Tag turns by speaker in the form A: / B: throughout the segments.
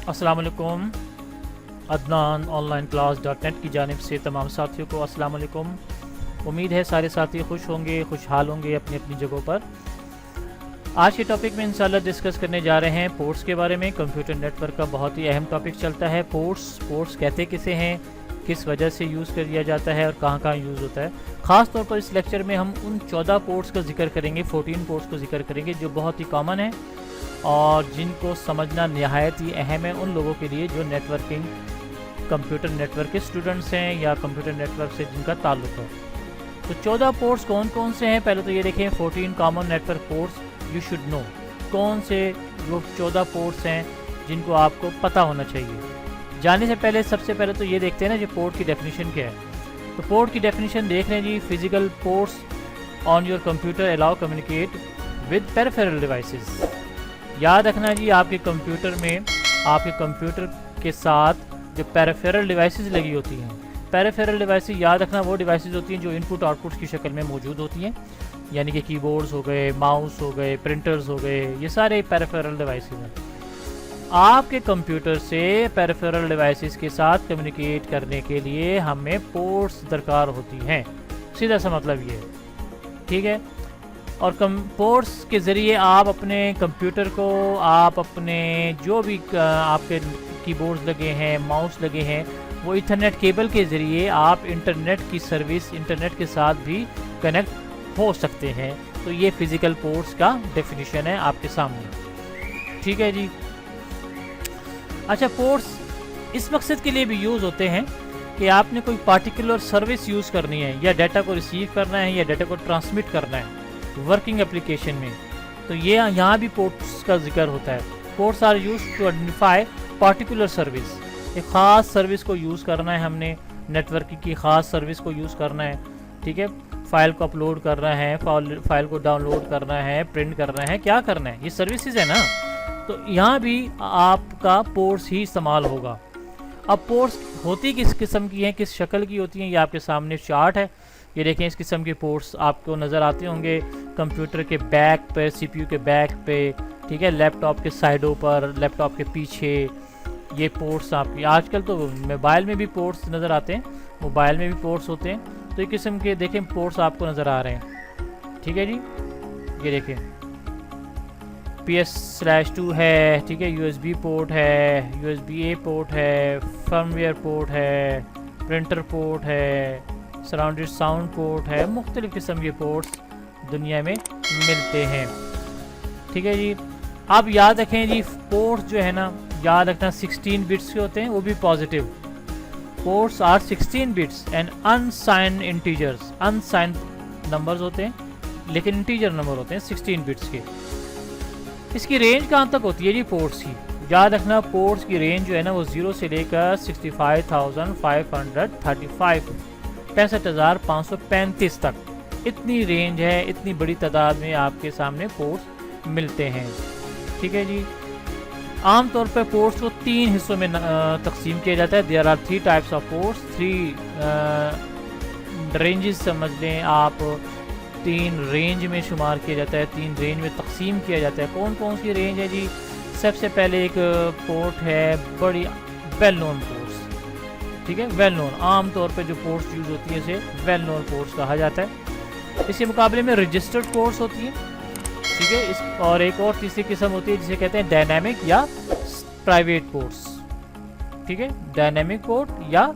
A: अस्सलाम वालेकुम। Adnan online class .net की जानिब से तमाम साथियों को अस्सलाम वालेकुम। उम्मीद है सारे साथी खुश होंगे, खुशहाल होंगे अपनी अपनी जगहों पर। आज के टॉपिक में इंशाल्लाह डिस्कस करने जा रहे हैं पोर्ट्स के बारे में। कंप्यूटर नेटवर्क का बहुत ही अहम टॉपिक चलता है पोर्ट्स कहते किसे हैं, किस वजह से यूज़ कर लिया जाता है और कहाँ कहाँ यूज़ होता है। ख़ास तौर पर इस लेक्चर में हम उन 14 पोर्ट्स का जिक्र करेंगे, 14 पोर्ट्स को जिक्र करेंगे जो बहुत ही कॉमन है और जिनको समझना निहायत ही अहम है उन लोगों के लिए जो नेटवर्किंग कंप्यूटर नेटवर्क के स्टूडेंट्स हैं या कंप्यूटर नेटवर्क से जिनका ताल्लुक है। तो 14 पोर्ट्स कौन कौन से हैं, पहले तो ये देखें 14 common network ports you should know. कौन से वो 14 पोर्ट्स हैं जिनको आपको पता होना चाहिए। जाने से पहले सबसे पहले तो ये देखते हैं ना, जो पोर्ट की डेफिनेशन क्या है। तो पोर्ट की डेफिनेशन देख लें जी। Physical ports on your computer allow communicate with peripheral devices. याद रखना जी, आपके कंप्यूटर में आपके कंप्यूटर के साथ जो पेरिफेरल डिवाइसेस लगी होती हैं, पेरिफेरल डिवाइसेस याद रखना वो डिवाइसेस होती हैं जो इनपुट आउटपुट की शक्ल में मौजूद होती हैं, यानी कि कीबोर्ड्स हो गए, माउस हो गए, प्रिंटर्स हो गए, ये सारे पेरिफेरल डिवाइसेस हैं। आपके कंप्यूटर से पेरिफेरल डिवाइसेस के साथ कम्युनिकेट करने के लिए हमें पोर्ट्स दरकार होती हैं। सीधा सा मतलब ये है, ठीक है। और पोर्ट्स के ज़रिए आप अपने कंप्यूटर को, आप अपने जो भी आपके कीबोर्ड्स लगे हैं, माउस लगे हैं, वो इथरनेट केबल के ज़रिए आप इंटरनेट की सर्विस, इंटरनेट के साथ भी कनेक्ट हो सकते हैं। तो ये फिज़िकल पोर्ट्स का डेफिनेशन है आपके सामने, ठीक है जी। अच्छा, पोर्ट्स इस मकसद के लिए भी यूज़ होते हैं कि आपने कोई पार्टिकुलर सर्विस यूज़ करनी है, या डाटा को रिसीव करना है, या डाटा को ट्रांसमिट करना है वर्किंग एप्लीकेशन में, तो ये यहाँ भी पोर्ट्स का जिक्र होता है। Ports are used to identify particular service. एक ख़ास सर्विस को यूज़ करना है हमने, नेटवर्किंग की ख़ास सर्विस को यूज़ करना है, ठीक है। फाइल को अपलोड करना है, फाइल को डाउनलोड करना है, प्रिंट करना है, क्या करना है, ये सर्विसेज है ना। तो यहाँ भी आपका पोर्ट्स ही इस्तेमाल होगा। अब पोर्ट्स होती किस किस्म की हैं, किस शक्ल की होती हैं, ये आपके सामने चार्ट है। ये देखें, इस किस्म के पोर्ट्स आपको नज़र आते होंगे कंप्यूटर के बैक पे, सीपीयू के बैक पे, ठीक है, लैपटॉप के साइडों पर, लैपटॉप के पीछे। ये पोर्ट्स आपकी आजकल तो मोबाइल में भी पोर्ट्स नज़र आते हैं, मोबाइल में भी पोर्ट्स होते हैं। तो ये किस्म के देखें पोर्ट्स आपको नज़र आ रहे हैं, ठीक है जी। ये देखें PS/2 है, ठीक है, USB पोर्ट है, USB-A पोर्ट है, फर्मवेयर पोर्ट है, प्रिंटर पोर्ट है, सराउंडेड साउंड पोर्ट है। मुख्तलिफ़ किस्म के पोर्ट्स दुनिया में मिलते हैं, ठीक है जी। अब याद रखें जी, पोर्ट्स जो है ना, याद रखना 16 बिट्स के होते हैं, वो भी positive. Ports are 16 bits and unsigned integers. Unsigned numbers होते हैं लेकिन इंटीजर नंबर होते हैं 16 बिट्स के। इसकी रेंज कहाँ तक होती है जी पोर्ट्स की? याद रखना, पोर्ट्स की रेंज जो है ना वो 0 से लेकर 65,535 65,535 तक, इतनी रेंज है। इतनी बड़ी तादाद में आपके सामने पोर्ट्स मिलते हैं, ठीक है जी। आमतौर पर पोर्ट्स को 3 हिस्सों में तकसीम किया जाता है। There are 3 types of ports, 3 ranges समझ लें आप, 3 रेंज में शुमार किया जाता है, 3 रेंज में तकसीम किया जाता है। कौन कौन सी रेंज है जी? सबसे पहले एक पोर्ट है बड़ी वेल नोन पोर्ट्स, ठीक है, वेल नोन। आमतौर पे जो पोर्ट्स यूज़ होती है इसे वेल नोन पोर्ट्स कहा जाता है। इसके मुकाबले में रजिस्टर्ड पोर्ट्स होती हैं, ठीक है। इस और एक और तीसरी किस्म होती है जिसे कहते हैं डायनामिक या प्राइवेट पोर्ट्स, ठीक है, डायनामिक पोर्ट या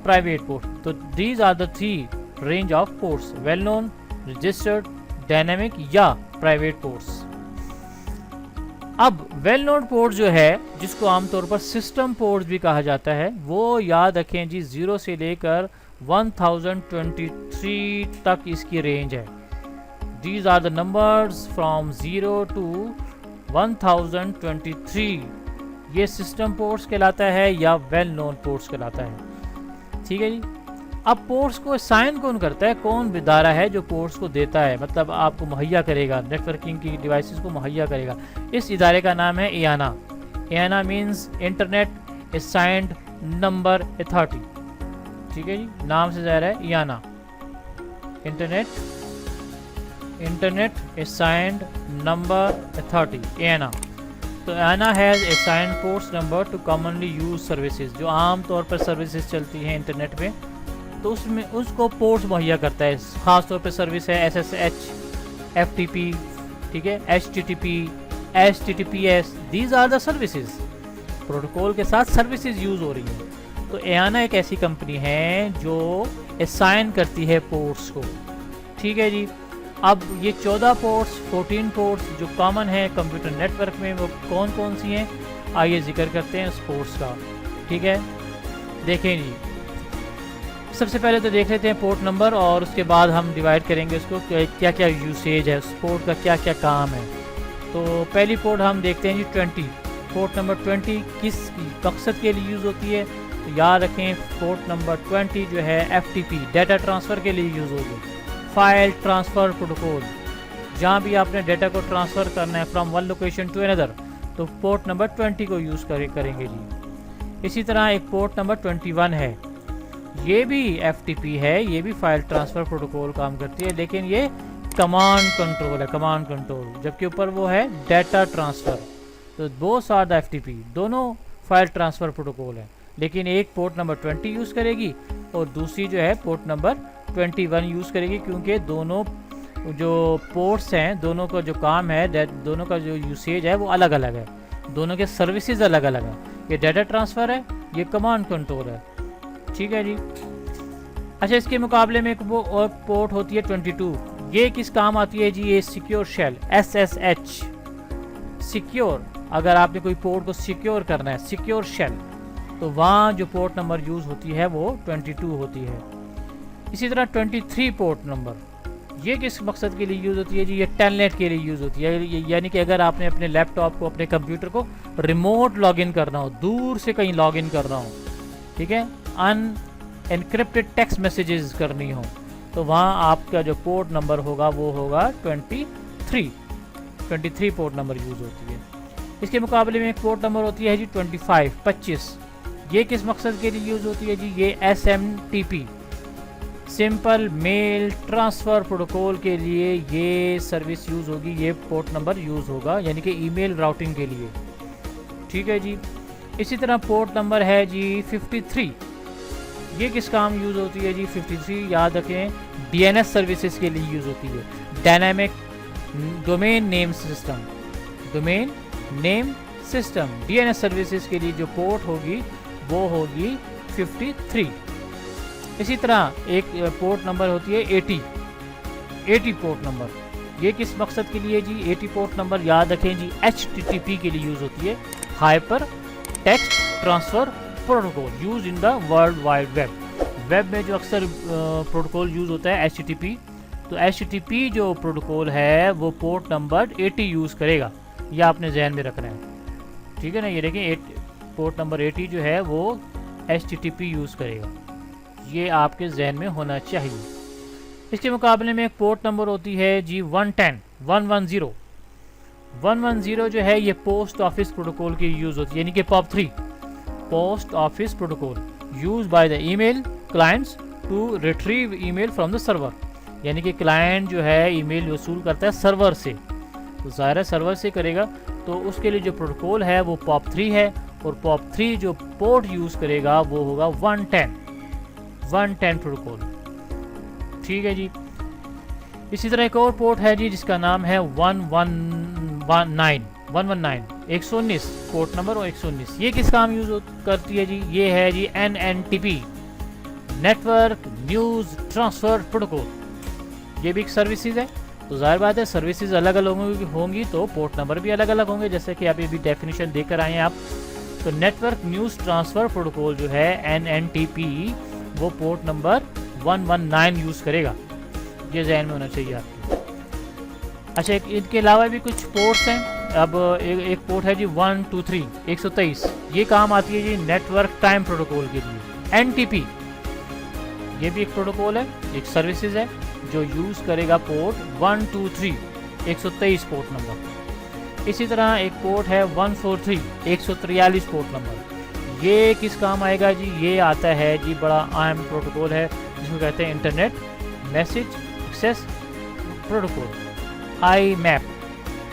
A: प्राइवेट पोर्ट। तो these are the 3 range of ports, well known, registered, dynamic या प्राइवेट पोर्ट्स। अब वेल नोन पोर्ट जो है, जिसको आमतौर पर सिस्टम पोर्ट भी कहा जाता है, वो याद रखें जी 0 से लेकर 1023 तक इसकी रेंज है। These are the numbers from 0 to 1023। ये सिस्टम पोर्ट्स कहलाता है या वेल नोन पोर्ट्स कहलाता है, ठीक है जी। अब पोर्ट्स को असाइन कौन करता है, कौन इदारा है जो पोर्ट्स को देता है, मतलब आपको मुहैया करेगा, नेटवर्किंग की डिवाइसेस को मुहैया करेगा। इस इदारे का नाम है IANA। IANA means internet assigned number authority, ठीक है जी, नाम से ज़ाहिर है IANA, internet assigned number authority, IANA। तो ANA has assigned ports number two commonly use services, जो आम तौर पर सर्विसेज चलती हैं इंटरनेट पे, तो उसमें उसको पोर्ट्स मुहैया करता है। ख़ास तौर पे सर्विस है SSH, FTP, ठीक है, HTTP, HTTPS, these are the services. Protocol के साथ सर्विसेज यूज़ हो रही हैं। तो ANA एक ऐसी कंपनी है जो असाइन करती है पोर्ट्स को, ठीक है जी। अब ये 14 पोर्ट्स, 14 पोर्ट्स जो कॉमन है कंप्यूटर नेटवर्क में, वो कौन कौन सी हैं, आइए जिक्र करते हैं उस पोर्ट्स का, ठीक है। देखें जी, सबसे पहले तो देख लेते हैं पोर्ट नंबर, और उसके बाद हम डिवाइड करेंगे उसको क्या क्या यूसेज है, उस पोर्ट का क्या क्या काम है। तो पहली पोर्ट हम देखते हैं जी 20। पोर्ट नंबर 20 किस मकसद के लिए यूज़ होती है, तो याद रखें पोर्ट नंबर 20 जो है FTP, डाटा ट्रांसफ़र के लिए यूज़ होगी। फाइल ट्रांसफ़र प्रोटोकॉल, जहाँ भी आपने डाटा को ट्रांसफ़र करना है from one location to another, तो पोर्ट नंबर 20 को यूज़ करेंगे जी। इसी तरह एक पोर्ट नंबर 21 है, ये भी FTP है, ये भी फाइल ट्रांसफ़र प्रोटोकॉल काम करती है, लेकिन ये कमांड कंट्रोल है, कमांड कंट्रोल, जबकि ऊपर वो है डाटा ट्रांसफ़र। तो बोथ आर द FTP, दोनों फाइल ट्रांसफ़र प्रोटोकॉल है, लेकिन एक पोर्ट नंबर 20 यूज़ करेगी और दूसरी जो है पोर्ट नंबर 21 यूज़ करेगी, क्योंकि दोनों जो पोर्ट्स हैं, दोनों का जो काम है, दोनों का जो यूसेज है वो अलग अलग है, दोनों के सर्विसेज अलग अलग हैं। ये डाटा ट्रांसफ़र है, ये कमांड कंट्रोल है, ठीक है जी। अच्छा, इसके मुकाबले में एक वो और पोर्ट होती है 22, ये किस काम आती है जी, ये सिक्योर शेल, SSH, सिक्योर, अगर आपने कोई पोर्ट को सिक्योर करना है, सिक्योर शेल, तो वहाँ जो पोर्ट नंबर यूज़ होती है वो 22 होती है। इसी तरह 23 पोर्ट नंबर, ये किस मकसद के लिए यूज़ होती है जी, ये टेलनेट के लिए यूज़ होती है, यानी कि अगर आपने अपने लैपटॉप को, अपने कंप्यूटर को रिमोट लॉगिन करना हो, दूर से कहीं लॉगिन करना हो, ठीक है, अनएनक्रिप्टेड टेक्स्ट मैसेजेस करनी हो, तो वहाँ आपका जो पोर्ट नंबर होगा वो होगा 23 पोर्ट नंबर यूज़ होती है। इसके मुकाबले में एक पोर्ट नंबर होती है जी 25, ये किस मकसद के लिए यूज़ होती है जी, ये SMTP, simple mail transfer protocol के लिए ये सर्विस यूज़ होगी, ये पोर्ट नंबर यूज़ होगा, यानी कि ईमेल राउटिंग के लिए, ठीक है जी। इसी तरह पोर्ट नंबर है जी 53, ये किस काम यूज़ होती है जी 53, याद रखें DNS सर्विसेज के लिए यूज़ होती है, dynamic domain name system, domain name system, DNS services के लिए जो पोर्ट होगी वो होगी 53। इसी तरह एक पोर्ट नंबर होती है 80 पोर्ट नंबर, ये किस मकसद के लिए जी, 80 पोर्ट नंबर याद रखें जी HTTP के लिए यूज़ होती है, hyper text transfer protocol, use in the world wide web. Web में जो अक्सर प्रोटोकॉल यूज़ होता है HTTP, तो HTTP जो प्रोटोकॉल है वो पोर्ट नंबर 80 यूज़ करेगा, ये आपने जहन में रखना है, ठीक है ना। ये देखिए पोर्ट नंबर 80 जो है वो HTTP यूज़ करेगा, ये आपके जहन में होना चाहिए। इसके मुकाबले में एक पोर्ट नंबर होती है जी 110 जो है ये पोस्ट ऑफिस प्रोटोकॉल की यूज़ होती है, यानी कि POP3, post office protocol, used by the email clients to retrieve email from the server, यानी कि क्लाइंट जो है ईमेल वसूल करता है सर्वर से, तो ज़ाहिर है सर्वर से करेगा, तो उसके लिए जो प्रोटोकॉल है वो POP3 है, और POP3 जो पोर्ट यूज़ करेगा वो होगा 110 प्रोटोकॉल, ठीक है जी। इसी तरह एक और पोर्ट है जी जिसका नाम है 119 पोर्ट नंबर 119, ये किस काम यूज़ करती है जी, ये है जी NNTP, network news transfer protocol, ये भी एक सर्विसेज है, तो जाहिर बात है सर्विसेज अलग अलग होंगी तो पोर्ट नंबर भी अलग अलग होंगे, जैसे कि अभी भी डेफिनेशन देकर आए हैं आप। तो नेटवर्क न्यूज़ ट्रांसफ़र प्रोटोकॉल जो है NNTP वो पोर्ट नंबर 119 यूज़ करेगा, ये जहन में होना चाहिए आपको। अच्छा, इनके अलावा भी कुछ पोर्ट्स हैं। अब एक पोर्ट है जी 123 ये काम आती है जी नेटवर्क टाइम प्रोटोकॉल के लिए, NTP, ये भी एक प्रोटोकॉल है, एक सर्विसेज है जो यूज़ करेगा पोर्ट 123 पोर्ट नंबर। इसी तरह एक पोर्ट है 143 पोर्ट नंबर, ये किस काम आएगा जी, ये आता है जी बड़ा अहम प्रोटोकॉल है जिसको कहते हैं internet message access protocol, IMAP,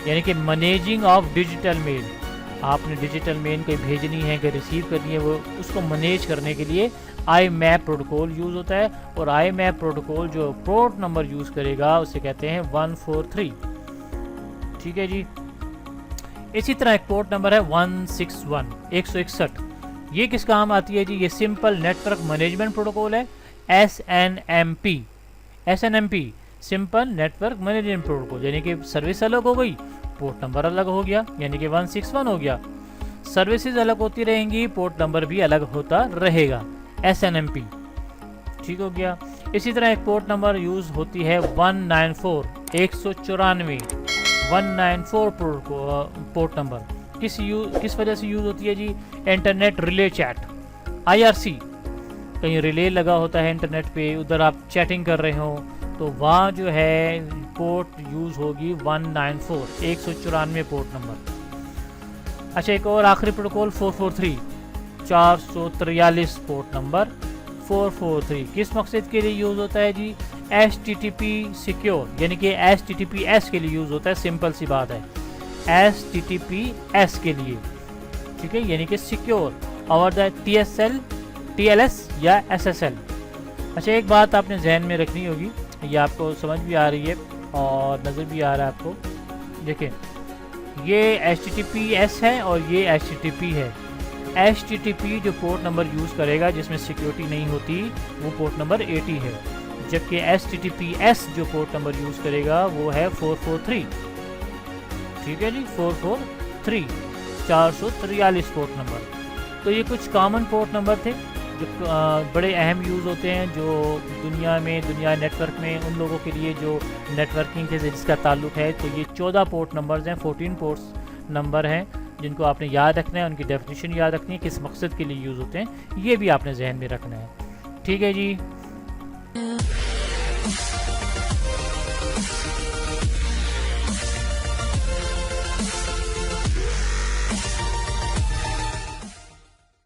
A: यानी कि मैनेजिंग ऑफ डिजिटल मेल। आपने डिजिटल मेल कोई भेजनी है, कोई रिसीव करनी है, वो उसको मैनेज करने के लिए आई मैप प्रोटोकॉल यूज़ होता है। और आई मैप प्रोटोकॉल जो पोर्ट नंबर यूज़ करेगा उसे कहते हैं 143। ठीक है जी। इसी तरह एक पोर्ट नंबर है 161, 161। ये किस काम आती है जी? ये सिंपल नेटवर्क मैनेजमेंट प्रोटोकॉल है, SNMP। SNMP simple network management protocol, यानी कि सर्विस अलग हो गई, पोर्ट नंबर अलग हो गया, यानी कि 161 हो गया। सर्विसेज अलग होती रहेंगी, पोर्ट नंबर भी अलग होता रहेगा, SNMP। ठीक हो गया। इसी तरह एक पोर्ट नंबर यूज़ होती है 194, 194, 194 पोर्ट नंबर। किस वजह से यूज़ होती है जी? Internet relay chat, IRC। कहीं रिले लगा होता है इंटरनेट पे, उधर आप चैटिंग कर रहे हो तो वहाँ जो है पोर्ट यूज़ होगी 194, 194 पोर्ट नंबर। अच्छा, एक और आखिरी प्रोटोकॉल 443, 443 पोर्ट नंबर 443 किस मकसद के लिए यूज़ होता है जी? HTTP सिक्योर, यानी कि HTTPS के लिए यूज़ होता है। सिंपल सी बात है, HTTPS के लिए, ठीक है, यानी कि सिक्योर और द TLS या SSL। अच्छा, एक बात आपने जहन में रखनी होगी, ये आपको समझ भी आ रही है और नज़र भी आ रहा है आपको। देखें, ये HTTPS है और ये HTTP है। HTTP जो पोर्ट नंबर यूज़ करेगा जिसमें सिक्योरिटी नहीं होती वो पोर्ट नंबर 80 है, जबकि HTTPS जो पोर्ट नंबर यूज़ करेगा वो है 443। ठीक है जी, 443, 443 पोर्ट नंबर। तो ये कुछ कॉमन पोर्ट नंबर थे जो बड़े अहम यूज़ होते हैं, जो दुनिया नेटवर्क में उन लोगों के लिए जो नेटवर्किंग से जिसका ताल्लुक़ है। तो ये 14 पोर्ट नंबर्स हैं, 14 पोर्ट नंबर हैं जिनको आपने याद रखना है, उनकी डेफिनेशन याद रखनी है, किस मकसद के लिए यूज़ होते हैं ये भी आपने जहन में रखना है। ठीक है जी।